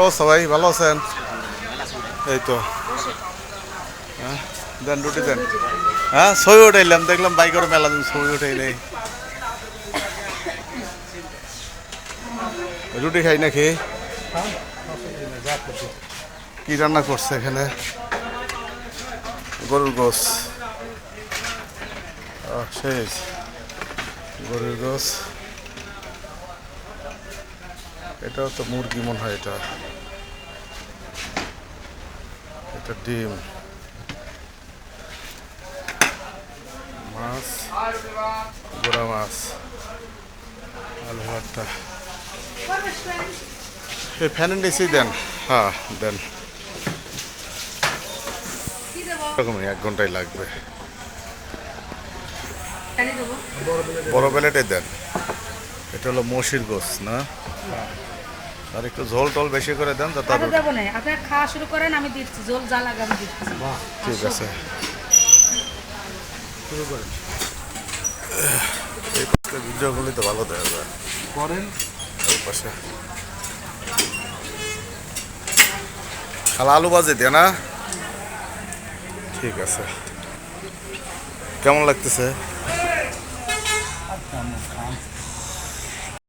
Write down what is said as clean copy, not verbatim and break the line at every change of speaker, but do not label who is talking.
অবস্থা ভাই, ভালো আছেন? এই তো। হ্যাঁ, দেন রুটি দেন। হ্যাঁ, ছবি উঠাইলাম, দেখলাম বাইকের মেলা দিন ছবি উঠাই নেই। রুটি খাই নাকি? কি রান্না করছে এখানে? গরুর গোস। শেষ গরুর গোস। এটাও তো মুরগি মনে হয়। এটা এটা ডিম, মাছ, গোড়া মাছ, আলু ভর্তা। এই ফ্যানের নিচেই দেন। হ্যাঁ দেন। এরকমই 1 ঘন্টাই লাগবে। বড় প্লেটে দেন। এটা হলো মসির গোস না? আর একটু ঝোল টোল বেশি করে দেন তো।
আচ্ছা দেবো না, আপনার খাওয়া শুরু করেন, আমি দিচ্ছি ঝোল যা লাগে আমি দিচ্ছি।
ঠিক আছে, শুরু করেন। এই পাশে ভিডিওগুলি তো ভালো দেওয়া যায় করেন। ওই পাশে খালা আলু ভাজি দিয়ে না? ঠিক আছে। কেমন লাগতেছে?